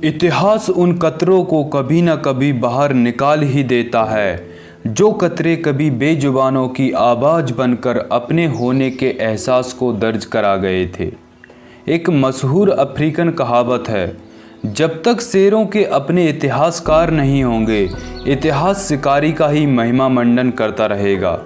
इतिहास उन कतरों को कभी न कभी बाहर निकाल ही देता है, जो कतरे कभी बेजुबानों की आवाज़ बनकर अपने होने के एहसास को दर्ज करा गए थे। एक मशहूर अफ्रीकन कहावत है, जब तक शेरों के अपने इतिहासकार नहीं होंगे, इतिहास शिकारी का ही महिमा मंडन करता रहेगा।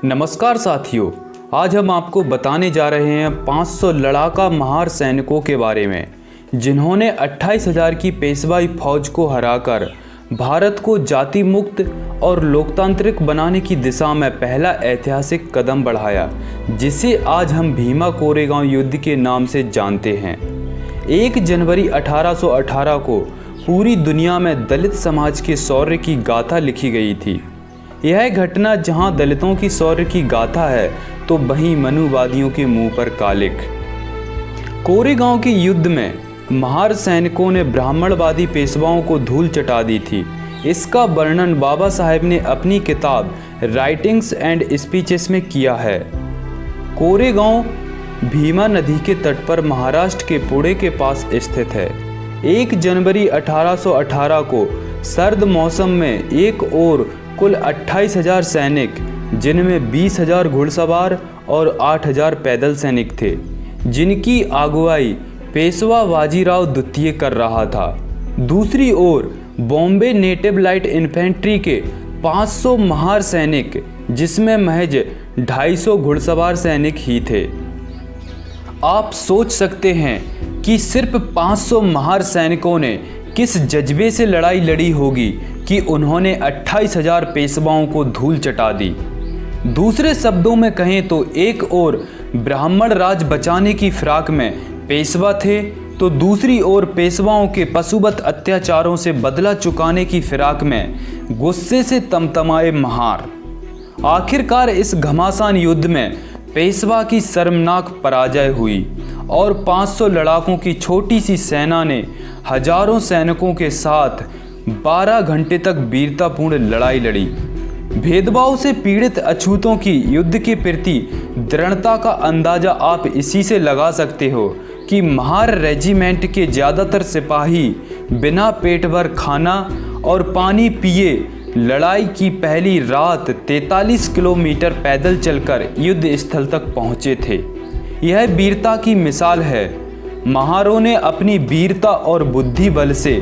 नमस्कार साथियों, आज हम आपको बताने जा रहे हैं 500 लड़ाका महार सैनिकों के बारे में, जिन्होंने 28,000 की पेशवाई फौज को हराकर भारत को जाति मुक्त और लोकतांत्रिक बनाने की दिशा में पहला ऐतिहासिक कदम बढ़ाया, जिसे आज हम भीमा कोरेगांव युद्ध के नाम से जानते हैं। 1 जनवरी 1818 को पूरी दुनिया में दलित समाज के शौर्य की गाथा लिखी गई थी। यह घटना जहां दलितों की शौर्य की गाथा है, तो वहीं मनुवादियों के मुंह पर कालिक। कोरेगांव के युद्ध में महार सैनिकों ने ब्राह्मणवादी पेशवाओं को धूल चटा दी थी। इसका वर्णन बाबा साहेब ने अपनी किताब राइटिंग्स एंड स्पीचेस में किया है। कोरेगांव भीमा नदी के तट पर महाराष्ट्र के पुणे के पास स्थित है। 1 जनवरी 1818 को सर्द मौसम में एक ओर कुल 28,000 सैनिक, जिनमें 20,000 घुड़सवार और 8,000 पैदल सैनिक थे, जिनकी अगुवाई पेशवा बाजीराव द्वितीय कर रहा था। दूसरी ओर बॉम्बे नेटिव लाइट इन्फेंट्री के 500 महार सैनिक, जिसमें महज 250 घुड़सवार सैनिक ही थे। आप सोच सकते हैं कि सिर्फ 500 महार सैनिकों ने किस जज्बे से लड़ाई लड़ी होगी कि उन्होंने 28,000 पेशवाओं को धूल चटा दी। दूसरे शब्दों में कहें तो एक ओर ब्राह्मण राज बचाने की फिराक में पेशवा थे, तो दूसरी ओर पेशवाओं के पशुवत अत्याचारों से बदला चुकाने की फिराक में गुस्से से तमतमाए महार। आखिरकार इस घमासान युद्ध में पेशवा की शर्मनाक पराजय हुई और 500 लड़ाकों की छोटी सी सेना ने हजारों सैनिकों के साथ 12 घंटे तक वीरतापूर्ण लड़ाई लड़ी। भेदभाव से पीड़ित अछूतों की युद्ध के प्रति दृढ़ता का अंदाजा आप इसी से लगा सकते हो कि महार रेजिमेंट के ज़्यादातर सिपाही बिना पेट भर खाना और पानी पिए लड़ाई की पहली रात 43 किलोमीटर पैदल चलकर युद्ध स्थल तक पहुँचे थे। यह वीरता की मिसाल है। महारों ने अपनी वीरता और बुद्धि बल से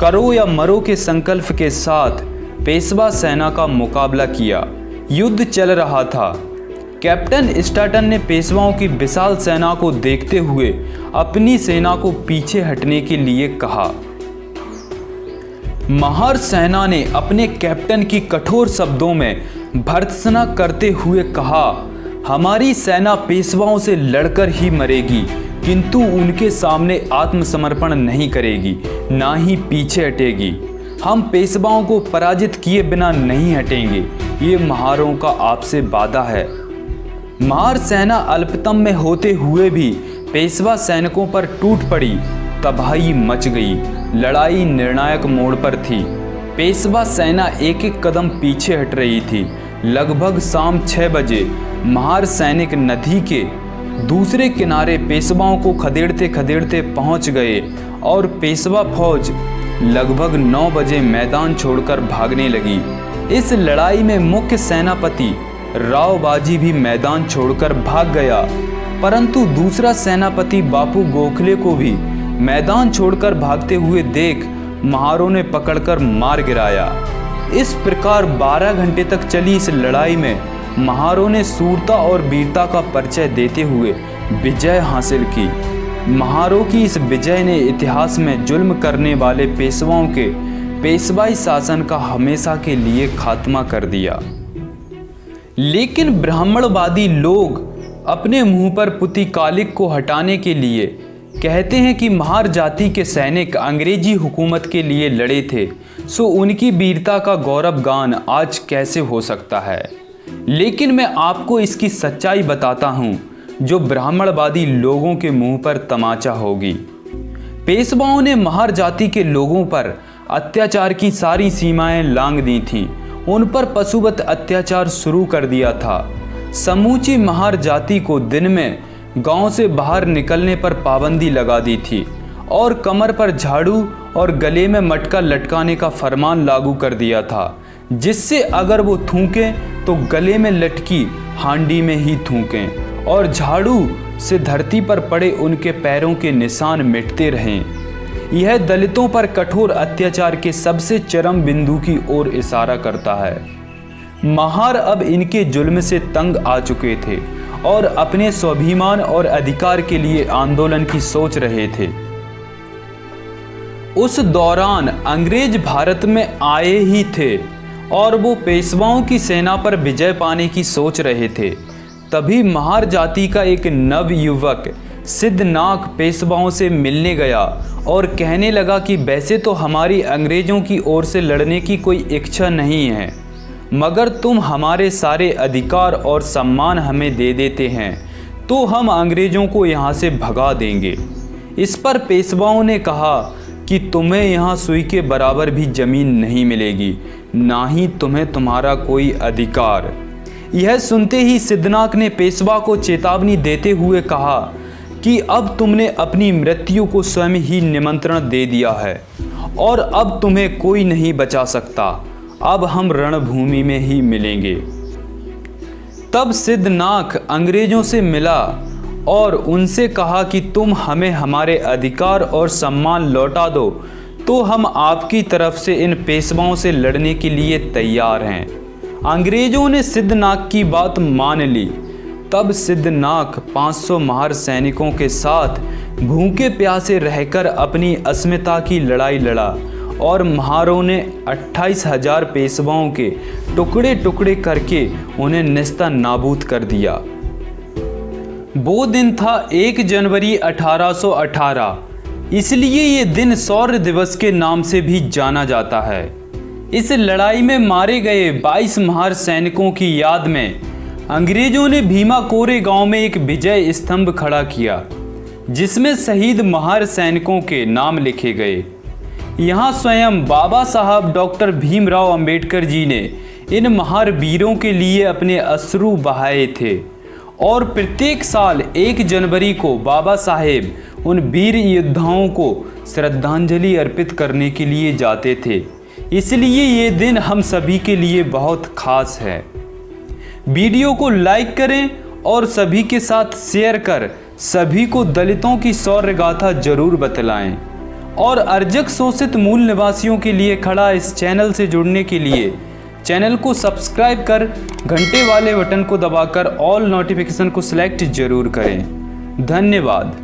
करो या मरो के संकल्प के साथ पेशवा सेना का मुकाबला किया। युद्ध चल रहा था। कैप्टन स्टार्टन ने पेशवाओं की विशाल सेना को देखते हुए अपनी सेना को पीछे हटने के लिए कहा। महार सेना ने अपने कैप्टन की कठोर शब्दों में भर्त्सना करते हुए कहा, हमारी सेना पेशवाओं से लड़कर ही मरेगी, किंतु उनके सामने आत्मसमर्पण नहीं करेगी, ना ही पीछे हटेगी। हम पेशवाओं को पराजित किए बिना नहीं हटेंगे, ये महारों का आपसे वादा है। महार सेना अल्पतम में होते हुए भी पेशवा सैनिकों पर टूट पड़ी। तबाही मच गई। लड़ाई निर्णायक मोड़ पर थी। पेशवा सेना एक एक कदम पीछे हट रही थी। लगभग शाम 6 बजे महार सैनिक नदी के दूसरे किनारे पेशवाओं को खदेड़ते खदेड़ते पहुंच गए और पेशवा फौज लगभग 9 बजे मैदान छोड़कर भागने लगी। इस लड़ाई में मुख्य सेनापति राव बाजी भी मैदान छोड़कर भाग गया, परंतु दूसरा सेनापति बापू गोखले को भी मैदान छोड़कर भागते हुए देख महारों ने पकड़कर मार गिराया। इस प्रकार 12 घंटे तक चली इस लड़ाई में महारों ने शूरता और वीरता का परिचय देते हुए विजय हासिल की। महारों की इस विजय ने इतिहास में जुल्म करने वाले पेशवाओं के पेशवाई शासन का हमेशा के लिए खात्मा कर दिया। लेकिन ब्राह्मणवादी लोग अपने मुंह पर पुती कालिक को हटाने के लिए कहते हैं कि महार जाति के सैनिक अंग्रेजी हुकूमत के लिए लड़े थे, सो उनकी वीरता का गौरव गान आज कैसे हो सकता है। लेकिन मैं आपको इसकी सच्चाई बताता हूँ, जो ब्राह्मणवादी लोगों के मुंह पर तमाचा होगी। पेशवाओं ने महार जाति के लोगों पर अत्याचार की सारी सीमाएं लांघ दी थीं। उन पर पशुवत अत्याचार शुरू कर दिया था। समूची महार जाति को दिन में गांव से बाहर निकलने पर पाबंदी लगा दी थी और कमर पर झाड़ू और गले में मटका लटकाने का फरमान लागू कर दिया था, जिससे अगर वो थूकें तो गले में लटकी हांडी में ही थूकें और झाड़ू से धरती पर पड़े उनके पैरों के निशान मिटते रहें। यह दलितों पर कठोर अत्याचार के सबसे चरम बिंदु की ओर इशारा करता है। महार अब इनके जुल्म से तंग आ चुके थे और अपने स्वाभिमान और अधिकार के लिए आंदोलन की सोच रहे थे। उस दौरान अंग्रेज भारत में आए ही थे और वो पेशवाओं की सेना पर विजय पाने की सोच रहे थे। तभी महार जाति का एक नवयुवक सिद्धनाक पेशवाओं से मिलने गया और कहने लगा कि वैसे तो हमारी अंग्रेजों की ओर से लड़ने की कोई इच्छा नहीं है, मगर तुम हमारे सारे अधिकार और सम्मान हमें दे देते हैं तो हम अंग्रेजों को यहाँ से भगा देंगे। इस पर पेशवाओं ने कहा कि तुम्हें यहाँ सुई के बराबर भी जमीन नहीं मिलेगी, ना ही तुम्हें तुम्हारा कोई अधिकार। यह सुनते ही सिद्धनाक ने पेशवा को चेतावनी देते हुए कहा कि अब तुमने अपनी मृत्यु को स्वयं ही निमंत्रण दे दिया है और अब तुम्हें कोई नहीं बचा सकता। अब हम रणभूमि में ही मिलेंगे। तब सिद्धनाक अंग्रेजों से मिला और उनसे कहा कि तुम हमें हमारे अधिकार और सम्मान लौटा दो तो हम आपकी तरफ से इन पेशवाओं से लड़ने के लिए तैयार हैं। अंग्रेजों ने सिद्धनाक की बात मान ली। तब सिद्धनाक 500 महार सैनिकों के साथ भूखे प्यासे रहकर अपनी अस्मिता की लड़ाई लड़ा और महारों ने 28,000 पेशवाओं के टुकड़े टुकड़े करके उन्हें नेस्ता नाबूद कर दिया। वो दिन था 1 जनवरी 1818, इसलिए ये दिन शौर्य दिवस के नाम से भी जाना जाता है। इस लड़ाई में मारे गए 22 महार सैनिकों की याद में अंग्रेजों ने भीमा कोरे गांव में एक विजय स्तंभ खड़ा किया, जिसमें शहीद महार सैनिकों के नाम लिखे गए। यहाँ स्वयं बाबा साहब डॉक्टर भीमराव अंबेडकर जी ने इन महार वीरों के लिए अपने अश्रु बहाए थे और प्रत्येक साल 1 जनवरी को बाबा साहेब उन वीर योद्धाओं को श्रद्धांजलि अर्पित करने के लिए जाते थे। इसलिए ये दिन हम सभी के लिए बहुत खास है। वीडियो को लाइक करें और सभी के साथ शेयर कर सभी को दलितों की शौर्य गाथा जरूर बतलाएं और अर्जक शोषित मूल निवासियों के लिए खड़ा इस चैनल से जुड़ने के लिए चैनल को सब्सक्राइब कर घंटे वाले बटन को दबाकर ऑल नोटिफिकेशन को सिलेक्ट जरूर करें। धन्यवाद।